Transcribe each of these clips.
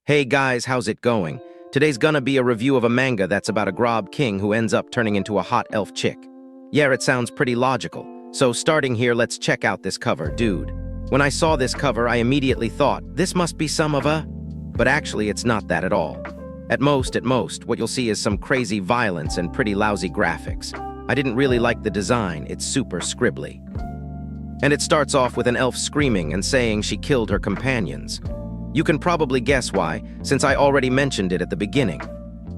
Hey guys, how's it going? Today's gonna be a review of a manga that's about a Grob king who ends up turning into a hot elf chick. Yeah, it sounds pretty logical. So starting here, let's check out this cover, dude. When I saw this cover, I immediately thought, this must be some of a... But actually, it's not that at all. At most, what you'll see is some crazy violence and pretty lousy graphics. I didn't really like the design, it's super scribbly. And it starts off with an elf screaming and saying she killed her companions. You can probably guess why, since I already mentioned it at the beginning.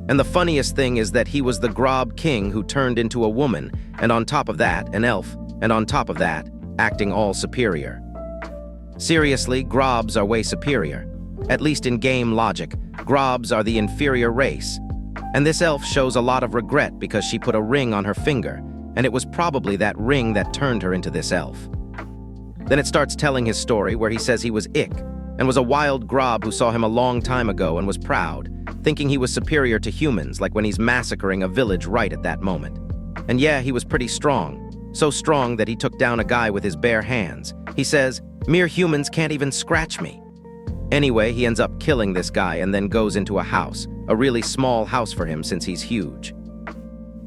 And the funniest thing is that he was the Grob king who turned into a woman, and on top of that, an elf, and on top of that, acting all superior. Seriously, Grobs are way superior. At least in game logic, Grobs are the inferior race. And this elf shows a lot of regret because she put a ring on her finger, and it was probably that ring that turned her into this elf. Then it starts telling his story where he says he was Ick, and was a wild Grob who saw him a long time ago and was proud, thinking he was superior to humans, like when he's massacring a village right at that moment. And yeah, he was pretty strong. So strong that he took down a guy with his bare hands. He says, "Mere humans can't even scratch me." Anyway, he ends up killing this guy and then goes into a house, a really small house for him since he's huge.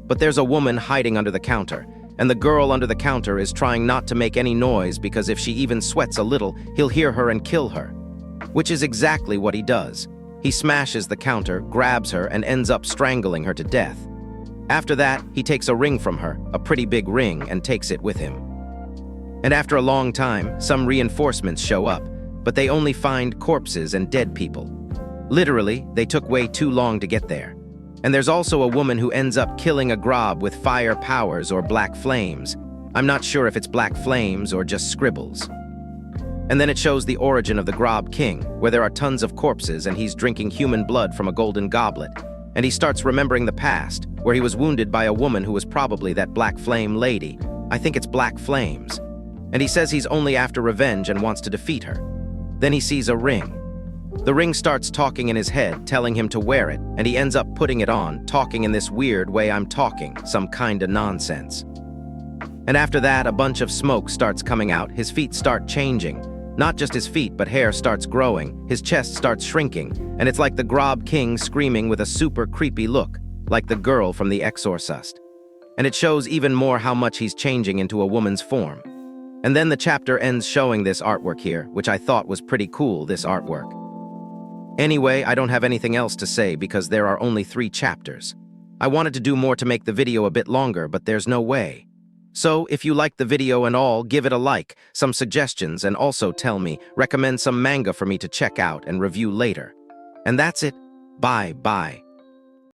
But there's a woman hiding under the counter, and the girl under the counter is trying not to make any noise because if she even sweats a little, he'll hear her and kill her. Which is exactly what he does. He smashes the counter, grabs her, and ends up strangling her to death. After that, he takes a ring from her, a pretty big ring, and takes it with him. And after a long time, some reinforcements show up, but they only find corpses and dead people. Literally, they took way too long to get there. And there's also a woman who ends up killing a Grob with fire powers or black flames. I'm not sure if it's black flames or just scribbles. And then it shows the origin of the Grob king, where there are tons of corpses and he's drinking human blood from a golden goblet. And he starts remembering the past, where he was wounded by a woman who was probably that black flame lady. I think it's black flames. And he says he's only after revenge and wants to defeat her. Then he sees a ring. The ring starts talking in his head, telling him to wear it, and he ends up putting it on, talking in this weird way I'm talking, some kinda nonsense. And after that, a bunch of smoke starts coming out, his feet start changing. Not just his feet, but hair starts growing, his chest starts shrinking, and it's like the Grob king screaming with a super creepy look, like the girl from The Exorcist. And it shows even more how much he's changing into a woman's form. And then the chapter ends showing this artwork here, which I thought was pretty cool, this artwork. Anyway, I don't have anything else to say because there are only 3 chapters. I wanted to do more to make the video a bit longer, but there's no way. So, if you liked the video and all, give it a like, some suggestions, and also tell me, recommend some manga for me to check out and review later. And that's it. Bye.